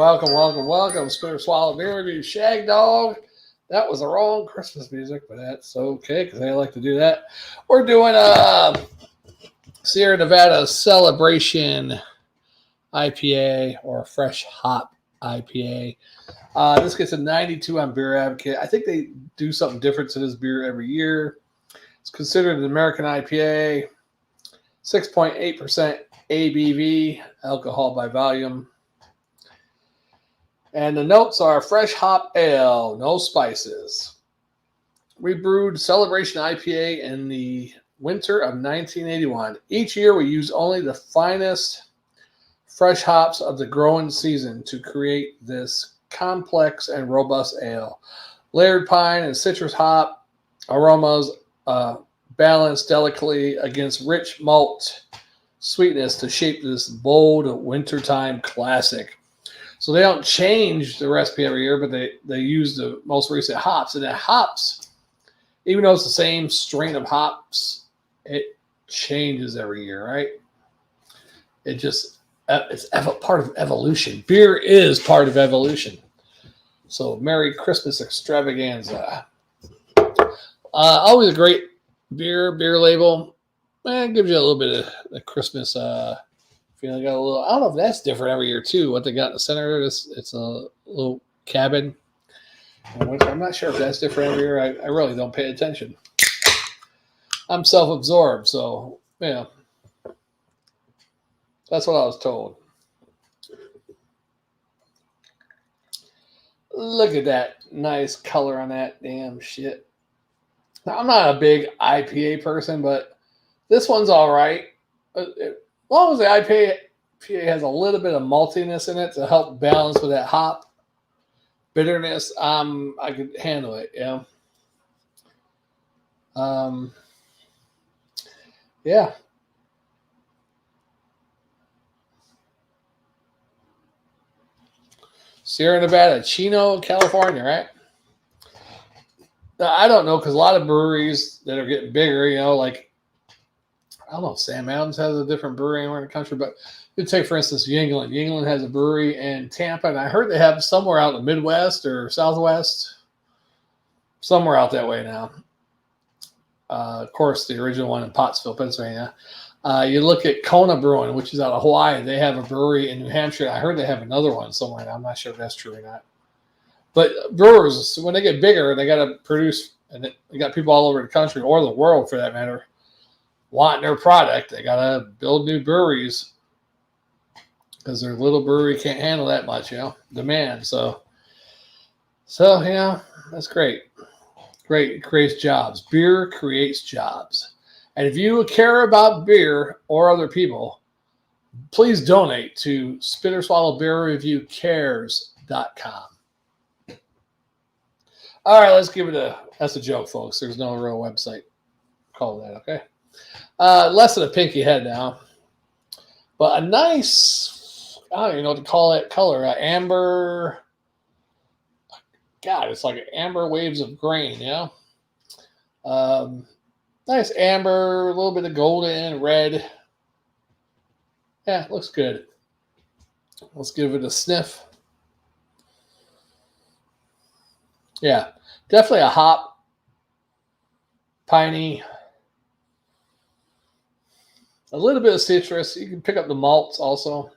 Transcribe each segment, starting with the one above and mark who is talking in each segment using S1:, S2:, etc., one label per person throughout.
S1: welcome. Spinner Swallow Beer Review Shag Dog. That was the wrong Christmas music, but that's okay because I like to do that. We're doing Sierra Nevada Celebration IPA or Fresh Hop IPA. This gets a 92 on Beer Advocate. I think they do something different to this beer every year. It's considered an American IPA, 6.8% ABV, alcohol by volume. And the notes are fresh hop ale, no spices. We brewed Celebration IPA in the winter of 1981. Each year we use only the finest fresh hops of the growing season to create this complex and robust ale. Layered pine and citrus hop aromas balanced delicately against rich malt sweetness to shape this bold wintertime classic. So they don't change the recipe every year, but they use the most recent hops. And the hops, even though it's the same strain of hops, it changes every year, right? It's part of evolution. Beer is part of evolution. So Merry Christmas extravaganza. Always a great beer label. It gives you a little bit of the Christmas feeling. Got a little. I don't know if that's different every year too. What they got in the center, it's a little cabin. I'm not sure if that's different every year. I really don't pay attention. I'm self-absorbed, so yeah. That's what I was told. Look at that nice color on that damn shit. Now, I'm not a big IPA person, but this one's all right. As long as the IPA has a little bit of maltiness in it to help balance with that hop bitterness, I could handle it. Yeah. Yeah. Sierra Nevada, Chino, California, right? Now, I don't know because a lot of breweries that are getting bigger, like I don't know if Sam Adams has a different brewery anywhere in the country, but you take, for instance, Yuengling. Yuengling has a brewery in Tampa, and I heard they have somewhere out in the Midwest or Southwest, somewhere out that way now. Of course, the original one in Pottsville, Pennsylvania. You look at Kona Brewing, which is out of Hawaii. They have a brewery in New Hampshire. I heard they have another one somewhere. I'm not sure if that's true or not. But brewers, when they get bigger, they got to produce, and they got people all over the country, or the world for that matter, wanting their product. They got to build new breweries because their little brewery can't handle that much, demand. So that's great. Great. It creates jobs. Beer creates jobs. And if you care about beer or other people, please donate to Spinner Swallow Beer Review Cares.com. All right, let's give it that's a joke, folks. There's no real website called that, okay? Less than a pinky head now. But a nice, I don't even know what to call that color, amber. God, it's like amber waves of grain, nice amber, a little bit of golden, red. Yeah, it looks good. Let's give it a sniff. Yeah, definitely a hop, piney, a little bit of citrus. You can pick up the malts also.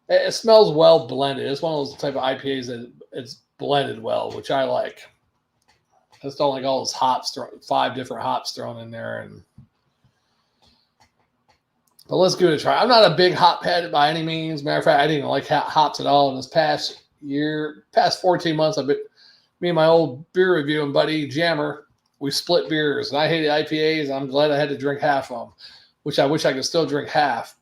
S1: It smells well blended. It's one of those type of IPAs that it's blended well, which I like. I just don't like all those hops, 5 different hops thrown in there. But let's give it a try. I'm not a big hop head by any means. Matter of fact, I didn't like hops at all in this past 14 months. Me and my old beer reviewing buddy Jammer, we split beers, and I hated IPAs. I'm glad I had to drink half of them, which I wish I could still drink half.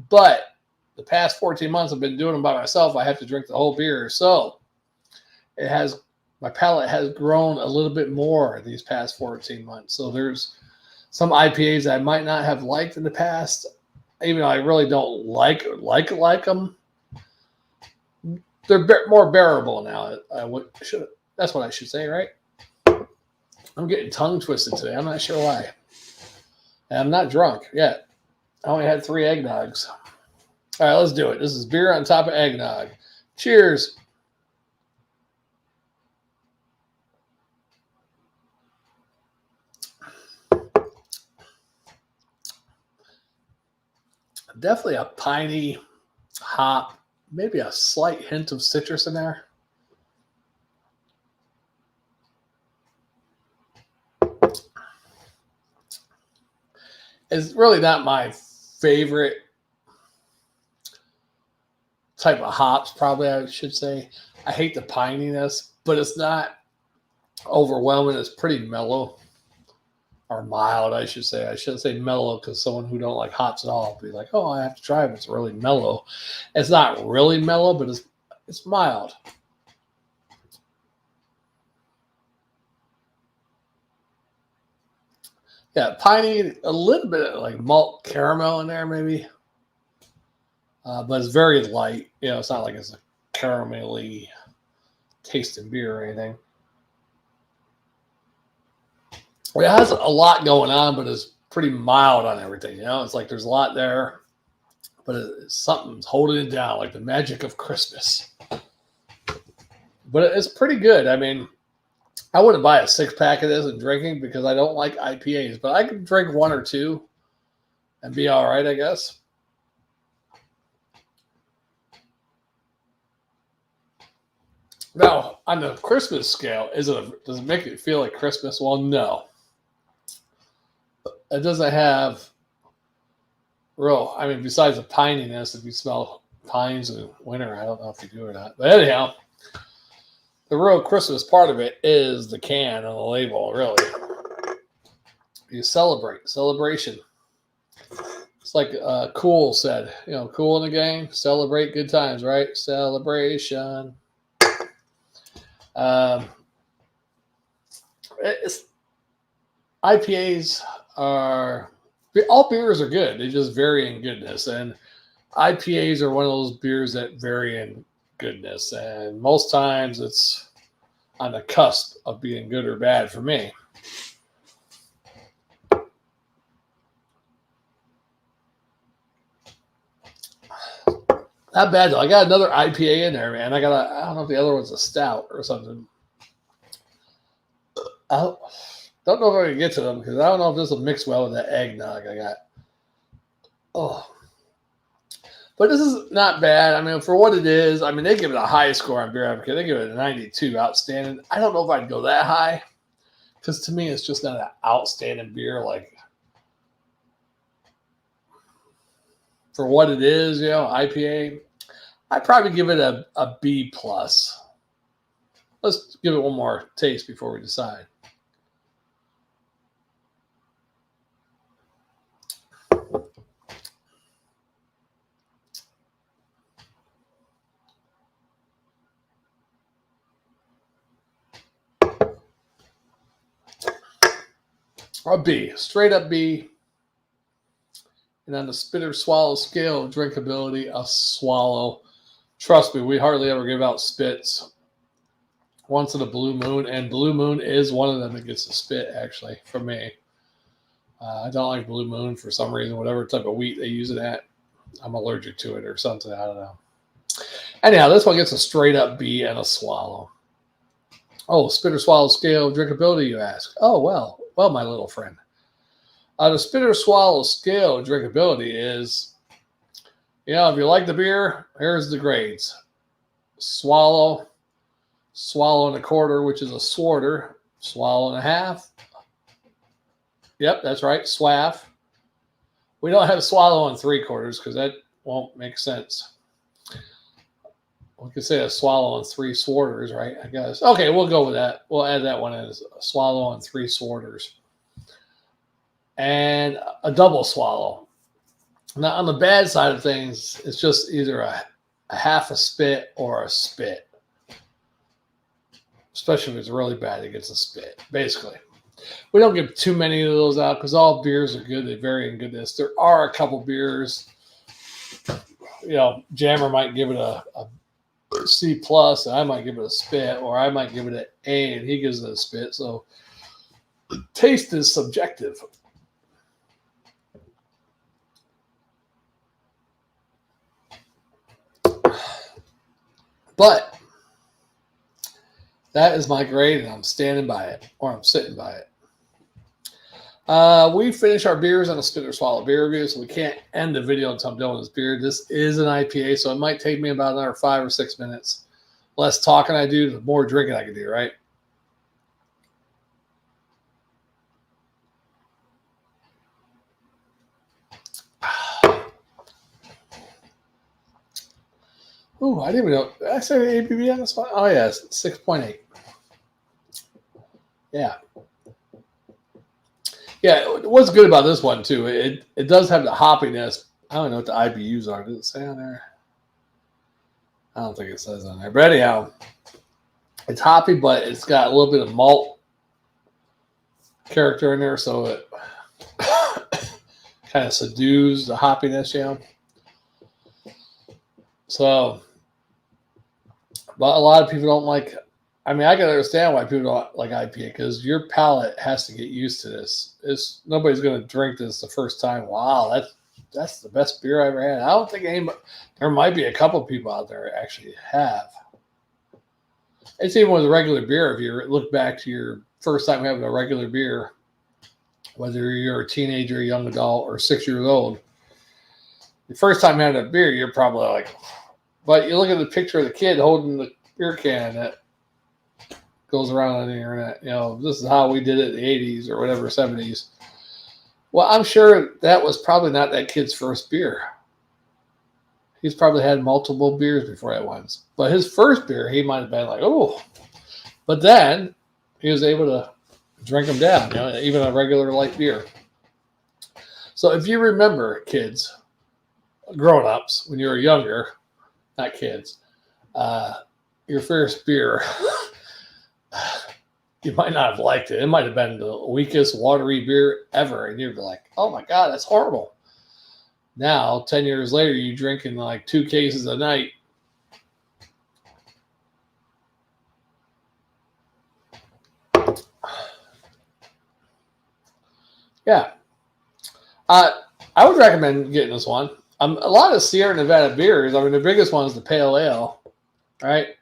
S1: But the past 14 months I've been doing them by myself. I have to drink the whole beer, so my palate has grown a little bit more these past 14 months. So there's some IPAs I might not have liked in the past, even though I really don't like them. They're more bearable now. That's what I should say, right? I'm getting tongue twisted today. I'm not sure why. And I'm not drunk yet. I only had 3 eggnogs. All right, let's do it. This is beer on top of eggnog. Cheers. Definitely a piney hop, maybe a slight hint of citrus in there. It's really not my favorite type of hops, probably I should say. I hate the pininess, but it's not overwhelming. It's pretty mellow or mild, I should say. I shouldn't say mellow because someone who don't like hops at all will be like, oh, I have to try it. It's really mellow. It's not really mellow, but it's mild. Yeah, piney, a little bit of like malt caramel in there, maybe. But it's very light. You know, it's not like it's a caramelly tasting beer or anything. Well, it has a lot going on, but it's pretty mild on everything. You know, it's like there's a lot there, but something's holding it down, like the magic of Christmas. But it's pretty good. I mean, I wouldn't buy a 6-pack of this and drinking because I don't like IPAs, but I could drink one or two and be all right, I guess. Now, on the Christmas scale, does it make it feel like Christmas? Well, no. It doesn't have I mean, besides the pininess, if you smell pines in winter, I don't know if you do or not. But anyhow, the real Christmas part of it is the can and the label, really. You celebration. It's like Cool said, you know, Cool in the Gang, celebrate good times, right? Celebration. It's IPAs are all beers are good. They just vary in goodness, and IPAs are one of those beers that vary in goodness, and most times it's on the cusp of being good or bad for me. Not bad though. I got another IPA in there, man. I don't know if the other one's a stout or something. I don't know if I can get to them because I don't know if this will mix well with that eggnog I got. Oh, but this is not bad. I mean, for what it is, I mean, they give it a high score on Beer Advocate. They give it a 92, outstanding. I don't know if I'd go that high because to me, it's just not an outstanding beer. Like for what it is, you know, IPA. I'd probably give it a B plus. Let's give it one more taste before we decide. A B, straight up B. And on the spitter swallow scale of drinkability, a swallow. Trust me, we hardly ever give out spits. Once in a blue moon, and blue moon is one of them that gets a spit, actually, from me. I don't like blue moon for some reason, whatever type of wheat they use it at. I'm allergic to it or something. I don't know. Anyhow, this one gets a straight up B and a swallow. Oh, spitter swallow scale of drinkability, you ask? Oh, well, my little friend. The spitter swallow scale of drinkability is, you know, if you like the beer, here's the grades. Swallow and a quarter, which is a swarter. Swallow and a half. Yep, that's right, swaff. We don't have swallow and 3/4 because that won't make sense. We could say a swallow and 3 swarters, right? I guess. Okay, we'll go with that. We'll add that one as a swallow and 3 swarters. And a double swallow. Now, on the bad side of things, it's just either a half a spit or a spit. Especially if it's really bad, it gets a spit, basically. We don't give too many of those out because all beers are good. They vary in goodness. There are a couple beers, you know, Jammer might give it a C plus, and I might give it a spit, or I might give it an A, and he gives it a spit. So taste is subjective. But that is my grade, and I'm standing by it, or I'm sitting by it. We finish our beers on a spit or swallow beer review, so we can't end the video until I'm done with this beer. This is an IPA, so it might take me about another 5 or 6 minutes. Less talking I do, the more drinking I can do, right? Ooh, I didn't even know. Did I say the ABV on this one? Oh, yeah, it's 6.8. Yeah. Yeah, what's good about this one, too, it does have the hoppiness. I don't know what the IBUs are. Does it say on there? I don't think it says on there. But anyhow, it's hoppy, but it's got a little bit of malt character in there, so it kind of subdues the hoppiness, you know. So, but a lot of people don't like. I mean, I can understand why people don't like IPA because your palate has to get used to this. Nobody's going to drink this the first time. Wow, that's the best beer I ever had. I don't think anybody. There might be a couple of people out there actually have. It's even with a regular beer. If you look back to your first time having a regular beer, whether you're a teenager, a young adult, or 6 years old, the first time having a beer, you're probably like. But you look at the picture of the kid holding the beer can that goes around on the internet. You know, this is how we did it in the 80s or whatever, 70s. Well, I'm sure that was probably not that kid's first beer. He's probably had multiple beers before that once. But his first beer, he might have been like, oh. But then he was able to drink them down, you know, even a regular light beer. So if you remember, kids, grown-ups, when you were younger, not kids, your first beer, you might not have liked it. It might have been the weakest watery beer ever. And you'd be like, oh my God, that's horrible. Now, 10 years later, you're drinking like 2 cases a night. Yeah. I would recommend getting this one. A lot of Sierra Nevada beers, I mean, the biggest one is the Pale Ale, right?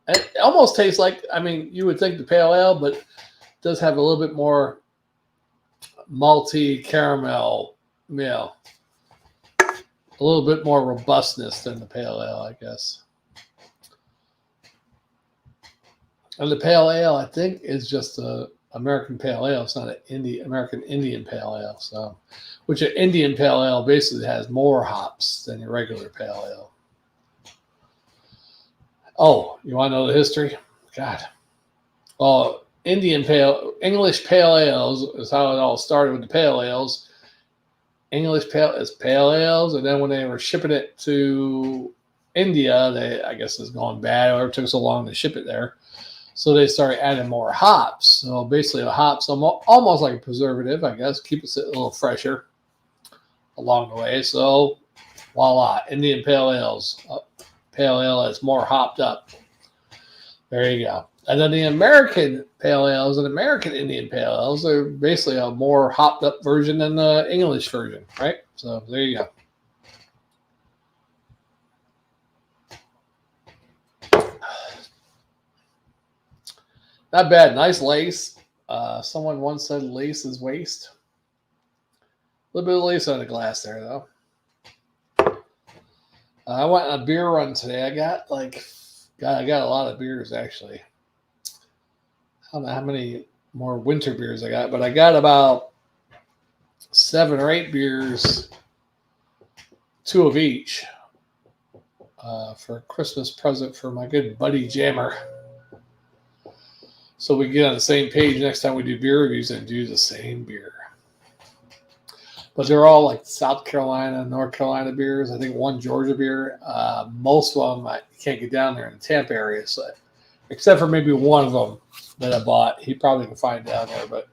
S1: It almost tastes like, I mean, you would think the Pale Ale, but it does have a little bit more malty caramel, you know, a little bit more robustness than the Pale Ale, I guess. And the Pale Ale, I think, is just a American Pale Ale. It's not an American Indian Pale Ale. So, which an Indian Pale Ale basically has more hops than your regular Pale Ale. Oh, you want to know the history? God. Well, English Pale Ales is how it all started with the Pale Ales. English Pale Ales, and then when they were shipping it to India, I guess it's gone bad, or it took so long to ship it there. So they started adding more hops. So basically, the hops almost like a preservative, I guess, keep it a little fresher along the way. So voila, Indian Pale Ales, Pale Ale that's more hopped up. There you go. And then the American Pale Ales and American Indian Pale Ales are basically a more hopped up version than the English version, right? So there you go. Not bad. Nice lace. Someone once said lace is waste. A little bit of lace on the glass there, though. I went on a beer run today. I got a lot of beers, actually. I don't know how many more winter beers I got, but I got about 7 or 8 beers, 2 of each, for a Christmas present for my good buddy Jammer. So we get on the same page next time we do beer reviews and do the same beer. But they're all like South Carolina, North Carolina beers. I think one Georgia beer. Most of them I can't get down there in the Tampa area, so except for maybe one of them that I bought. He probably can find down there, but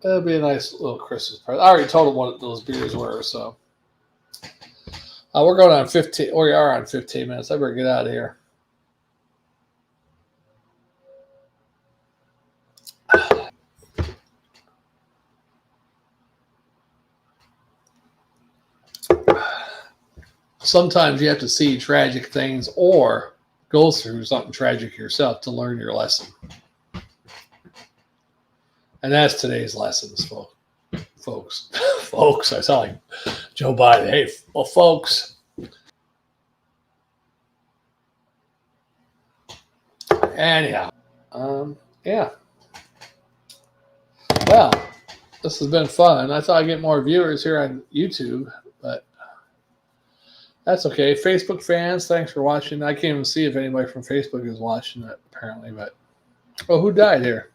S1: it'll be a nice little Christmas present. I already told him what those beers were, so we're going on 15. Or we are on 15 minutes. I better get out of here. sometimes you have to see tragic things or go through something tragic yourself to learn your lesson. And that's today's lessons, folks. Folks, I sound like Joe Biden. Hey, well, folks. Anyhow, yeah. Well, this has been fun. I thought I'd get more viewers here on YouTube, but that's okay. Facebook fans, thanks for watching. I can't even see if anybody from Facebook is watching it, apparently. But, oh, who died here?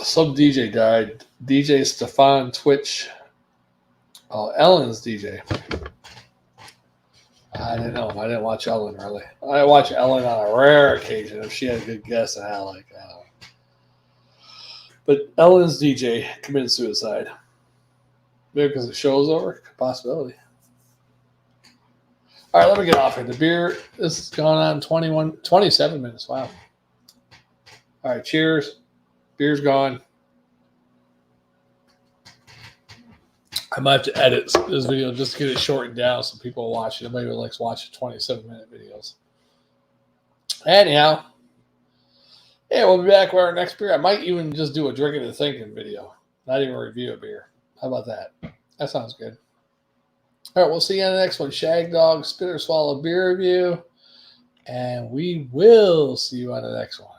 S1: Some DJ died. DJ Stefan Twitch. Oh, Ellen's DJ. I didn't know. I didn't watch Ellen, really. I watch Ellen on a rare occasion if she had a good guess. I don't know. But Ellen's DJ committed suicide. Maybe because the show's over? Possibility. All right, let me get off here. The beer, this has gone on 27 minutes. Wow. All right, cheers. Beer's gone. I might have to edit this video just to get it shortened down so people watch it. Nobody likes watching 27-minute videos. Anyhow, yeah, we'll be back with our next beer. I might even just do a drinking and thinking video, not even review a beer. How about that? That sounds good. All right, we'll see you on the next one. Shag Dog Spit or Swallow Beer Review. And we will see you on the next one.